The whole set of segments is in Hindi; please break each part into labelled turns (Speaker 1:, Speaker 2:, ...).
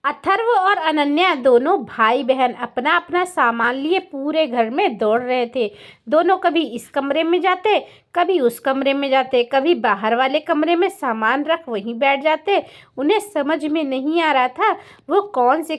Speaker 1: अथर्व और अनन्या दोनों भाई बहन अपना अपना सामान लिए पूरे घर में दौड़ रहे थे। दोनों कभी इस कमरे में जाते, कभी उस कमरे में जाते, कभी बाहर वाले कमरे में सामान रख वहीं बैठ जाते। उन्हें समझ में नहीं आ रहा था वो कौन से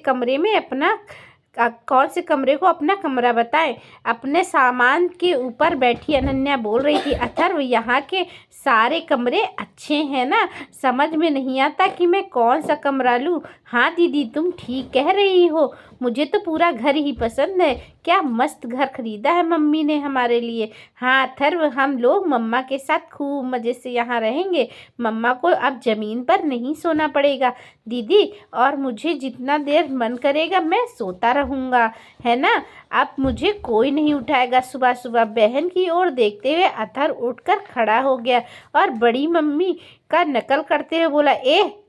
Speaker 1: कमरे को अपना कमरा बताएं। अपने सामान के ऊपर बैठी अनन्या बोल रही थी, अथर्व यहाँ के सारे कमरे अच्छे हैं ना, समझ में नहीं आता कि मैं कौन सा कमरा लूँ। हाँ दीदी, तुम ठीक कह रही हो, मुझे तो पूरा घर ही पसंद है। क्या मस्त घर खरीदा है मम्मी ने हमारे लिए। हाँ अथर्व, हम लोग मम्मा के साथ खूब मज़े से यहाँ रहेंगे। मम्मा को अब ज़मीन पर नहीं सोना पड़ेगा दीदी, और मुझे जितना देर मन करेगा मैं सोता रहूँगा, है ना। अब मुझे कोई नहीं उठाएगा सुबह सुबह। बहन की ओर देखते हुए अथर्व उठकर खड़ा हो गया और बड़ी मम्मी का नकल करते हुए बोला,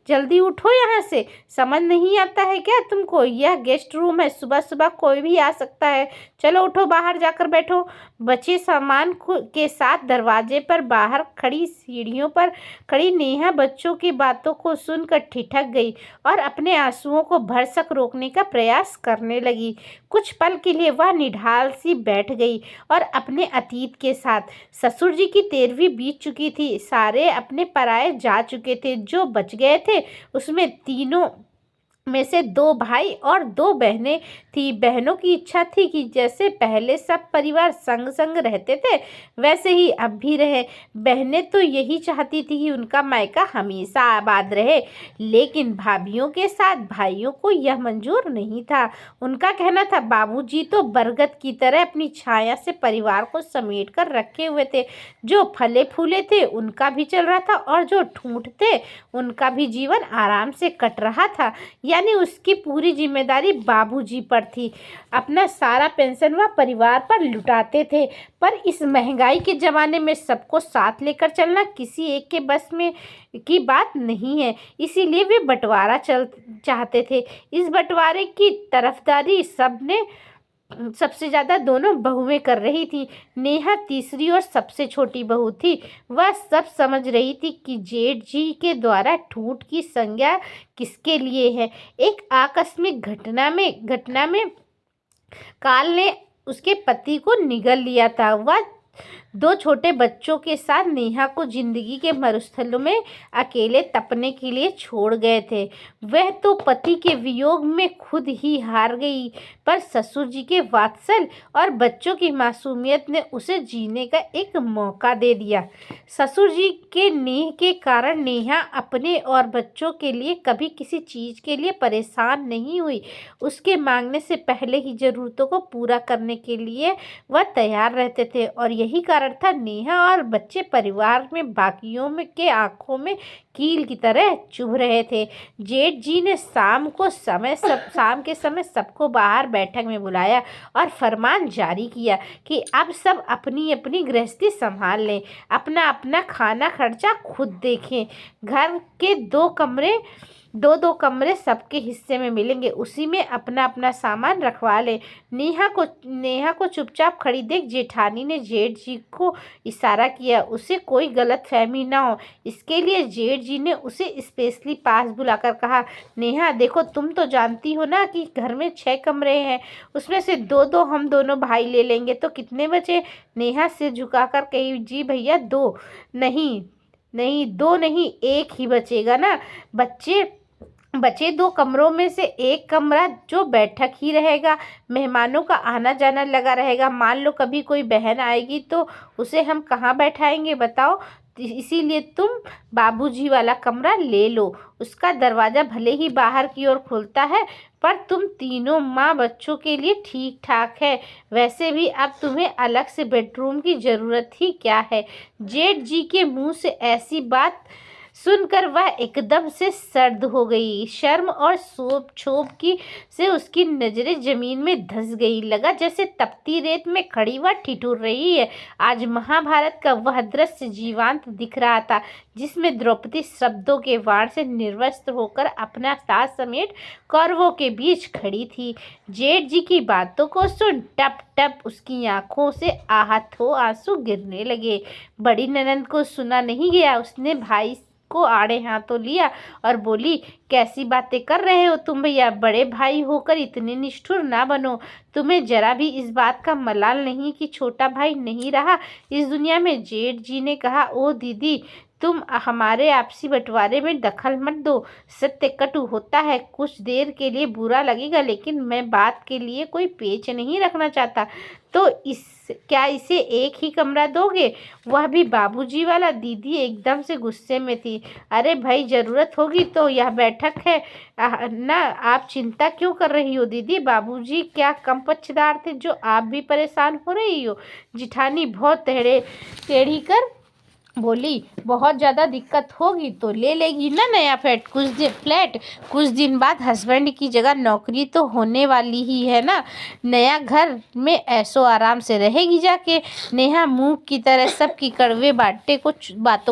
Speaker 1: जल्दी उठो यहाँ से, समझ नहीं आता है क्या तुमको? यह गेस्ट रूम है, सुबह सुबह कोई भी आ सकता है। चलो उठो, बाहर जाकर बैठो। बचे सामान के साथ दरवाजे पर बाहर खड़ी सीढ़ियों पर खड़ी नेहा बच्चों की बातों को सुनकर ठिठक गई और अपने आंसुओं को भरसक रोकने का प्रयास करने लगी। कुछ पल के लिए वह निढाल सी बैठ गई और अपने अतीत के साथ। ससुर जी की 13वीं बीत चुकी थी, सारे अपने पराए जा चुके थे। जो बच गए थे उसमें तीनों में से 2 भाई और 2 बहनें थी। बहनों की इच्छा थी कि जैसे पहले सब परिवार संग संग रहते थे वैसे ही अब भी रहे। बहनें तो यही चाहती थी कि उनका मायका हमेशा आबाद रहे, लेकिन भाभियों के साथ भाइयों को यह मंजूर नहीं था। उनका कहना था बाबूजी तो बरगद की तरह अपनी छाया से परिवार को समेट कर रखे हुए थे। जो फले फूले थे उनका भी चल रहा था और जो ठूंठ थे उनका भी जीवन आराम से कट रहा था। यानी उसकी पूरी जिम्मेदारी बाबूजी पर थी। अपना सारा पेंशन वह परिवार पर लुटाते थे। पर इस महंगाई के ज़माने में सबको साथ लेकर चलना किसी एक के बस में की बात नहीं है, इसीलिए वे बंटवारा चाहते थे। इस बंटवारे की तरफदारी सबसे ज़्यादा दोनों बहुएं कर रही थी। नेहा तीसरी और सबसे छोटी बहू थी। वह सब समझ रही थी कि जेठ जी के द्वारा ठूठ की संज्ञा किसके लिए है। एक आकस्मिक घटना में काल ने उसके पति को निगल लिया था। वह 2 छोटे बच्चों के साथ नेहा को जिंदगी के मरुस्थलों में अकेले तपने के लिए छोड़ गए थे। वह तो पति के वियोग में खुद ही हार गई, पर ससुर जी के वात्सल्य और बच्चों की मासूमियत ने उसे जीने का एक मौका दे दिया। ससुर जी के नेह के कारण नेहा अपने और बच्चों के लिए कभी किसी चीज़ के लिए परेशान नहीं हुई। उसके मांगने से पहले ही ज़रूरतों को पूरा करने के लिए वह तैयार रहते थे, और यही कारण था नेहा और बच्चे परिवार में बाकियों में के आंखों में कील की तरह चुभ रहे थे। जेठ जी ने शाम के समय सबको बाहर बैठक में बुलाया और फरमान जारी किया कि अब सब अपनी अपनी गृहस्थी संभाल लें, अपना अपना खाना खर्चा खुद देखें। घर के 2 कमरे सबके हिस्से में मिलेंगे, उसी में अपना अपना सामान रखवा ले। नेहा को चुपचाप खड़ी देख जेठानी ने जेठ जी को इशारा किया, उसे कोई गलत फहमी ना हो इसके लिए जेठ जी ने उसे स्पेशली पास बुलाकर कहा, नेहा देखो, तुम तो जानती हो ना कि घर में 6 कमरे हैं, उसमें से 2-2 हम दोनों भाई ले लेंगे तो कितने बचे? नेहा सिर झुकाकर कही, जी भैया 2 नहीं, 2 नहीं, 1 ही बचेगा ना। बचे 2 कमरों में से एक कमरा जो बैठक ही रहेगा, मेहमानों का आना जाना लगा रहेगा। मान लो कभी कोई बहन आएगी तो उसे हम कहाँ बैठाएंगे बताओ? इसीलिए तुम बाबूजी वाला कमरा ले लो। उसका दरवाज़ा भले ही बाहर की ओर खुलता है, पर तुम तीनों माँ बच्चों के लिए ठीक ठाक है। वैसे भी अब तुम्हें अलग से बेडरूम की ज़रूरत ही क्या है? जेठ जी के मुंह से ऐसी बात सुनकर वह एकदम से सर्द हो गई। शर्म और क्षोभ से उसकी नजरें जमीन में धंस गई। लगा जैसे तपती रेत में खड़ी वह ठिठुर रही है। आज महाभारत का वह दृश्य जीवंत दिख रहा था, जिसमें द्रौपदी शब्दों के वार से निर्वस्त्र होकर अपना ताज समेट कौरवों के बीच खड़ी थी। जेठ जी की बातों को सुन टप टप उसकी आंखों से आहत हो आंसू गिरने लगे। बड़ी ननंद को सुना नहीं गया। उसने भाई को आड़े हाथों लिया और बोली, कैसी बातें कर रहे हो तुम भैया, बड़े भाई होकर इतने निष्ठुर ना बनो। तुम्हें जरा भी इस बात का मलाल नहीं कि छोटा भाई नहीं रहा इस दुनिया में। जेठ जी ने कहा, ओ दीदी, तुम हमारे आपसी बंटवारे में दखल मत दो। सत्य कटु होता है, कुछ देर के लिए बुरा लगेगा, लेकिन मैं बात के लिए कोई पेच नहीं रखना चाहता। तो क्या इसे एक ही कमरा दोगे, वह भी बाबूजी वाला? दीदी एकदम से गुस्से में थी। अरे भाई, जरूरत होगी तो यह बैठक है ना, आप चिंता क्यों कर रही हो दीदी? बाबूजी क्या कम पक्षदार थे जो आप भी परेशान हो रही हो? जिठानी बहुत टेढ़ी कर बोली, बहुत ज़्यादा दिक्कत होगी तो ले लेगी ना नया फ्लैट। कुछ दिन बाद हस्बैंड की जगह नौकरी तो होने वाली ही है ना, नया घर में ऐसो आराम से रहेगी जाके। नेहा मुंह की तरह सबकी कड़वे बातों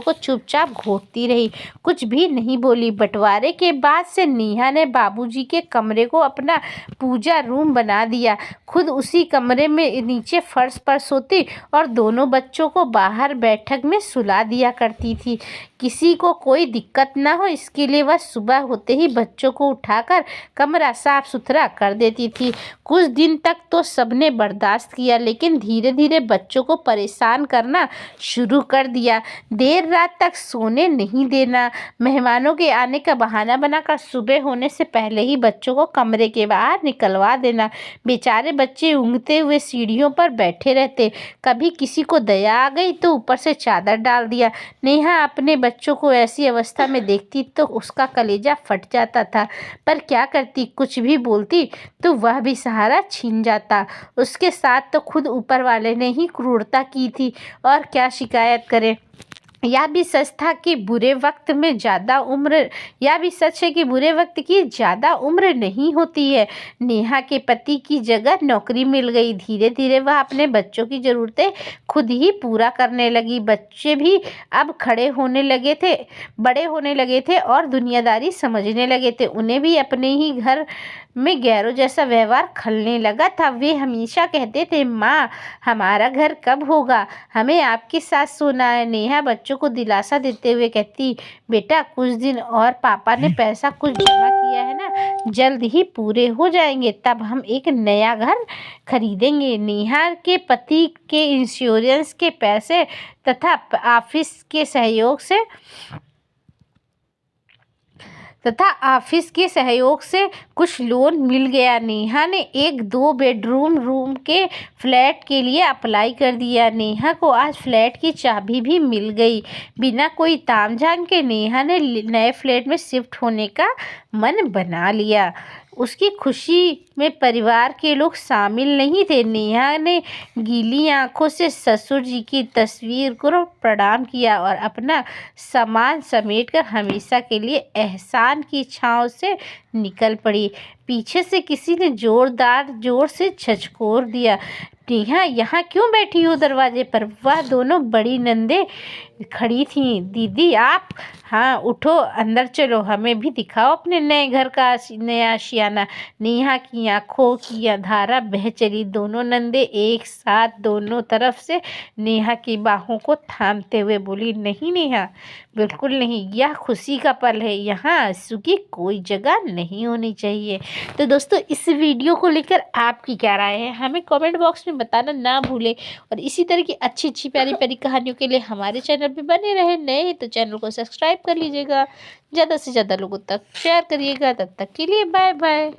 Speaker 1: को चुपचाप घोटती रही, कुछ भी नहीं बोली। बंटवारे के बाद से नेहा ने बाबूजी के कमरे को अपना पूजा रूम बना दिया, खुद उसी कमरे में नीचे फर्श पर सोती और दोनों बच्चों को बाहर बैठक में सुला दिया करती थी। किसी को कोई दिक्कत ना हो इसके लिए वह सुबह होते ही बच्चों को उठाकर कमरा साफ सुथरा कर देती थी। कुछ दिन तक तो सबने बर्दाश्त किया, लेकिन धीरे धीरे बच्चों को परेशान करना शुरू कर दिया। देर रात तक सोने नहीं देना, मेहमानों के आने का बहाना बनाकर सुबह होने से पहले ही बच्चों को कमरे के बाहर निकलवा देना। बेचारे बच्चे ऊँघते हुए सीढ़ियों पर बैठे रहते। कभी किसी को दया आ गई तो ऊपर से चादर डाल दिया। नेहा अपने बच्चों को ऐसी अवस्था में देखती तो उसका कलेजा फट जाता था, पर क्या करती, कुछ भी बोलती तो वह भी सहारा छीन जाता। उसके साथ तो खुद ऊपर वाले ने ही क्रूरता की थी, और क्या शिकायत करे। यह भी सच था कि बुरे वक्त की ज़्यादा उम्र नहीं होती है। नेहा के पति की जगह नौकरी मिल गई। धीरे धीरे वह अपने बच्चों की ज़रूरतें खुद ही पूरा करने लगी। बच्चे भी अब बड़े होने लगे थे और दुनियादारी समझने लगे थे। उन्हें भी अपने ही घर में गैरों जैसा व्यवहार खलने लगा था। वे हमेशा कहते थे, माँ हमारा घर कब होगा, हमें आपके साथ सोना है। नेहा बच्चों को दिलासा देते हुए कहती, बेटा कुछ दिन और, पापा ने पैसा कुछ जमा किया है ना, जल्द ही पूरे हो जाएंगे, तब हम एक नया घर खरीदेंगे। नेहा के पति के इंश्योरेंस के पैसे तथा ऑफिस के सहयोग से कुछ लोन मिल गया। नेहा ने एक 2 बेडरूम के फ्लैट के लिए अप्लाई कर दिया। नेहा को आज फ्लैट की चाबी भी मिल गई। बिना कोई तामझाम के नेहा ने नए फ्लैट में शिफ्ट होने का मन बना लिया। उसकी खुशी में परिवार के लोग शामिल नहीं थे। नेहा ने गीली आंखों से ससुर जी की तस्वीर को प्रणाम किया और अपना सामान समेटकर हमेशा के लिए एहसान की छांव से निकल पड़ी। पीछे से किसी ने जोर से झंझोर दिया, नेहा यहाँ क्यों बैठी हो दरवाजे पर? वह दोनों बड़ी नंदे खड़ी थीं। दीदी आप? हाँ उठो, अंदर चलो, हमें भी दिखाओ अपने नए घर का नया आशियाना। नेहा की आंखों की धारा बह चली। दोनों नंदे एक साथ दोनों तरफ से नेहा की बाहों को थामते हुए बोली, नहीं नेहा, बिल्कुल नहीं, यह खुशी का पल है, यहाँ आंसू की कोई जगह नहीं होनी चाहिए। तो दोस्तों इस वीडियो को लेकर आपकी क्या राय है, हमें कमेंट बॉक्स में बताना ना भूलें। और इसी तरह की अच्छी अच्छी प्यारी प्यारी कहानियों के लिए हमारे चैनल पे बने रहे। नए हैं तो चैनल को सब्सक्राइब कर लीजिएगा, ज़्यादा से ज़्यादा लोगों तक शेयर करिएगा। तब तक के लिए बाय बाय।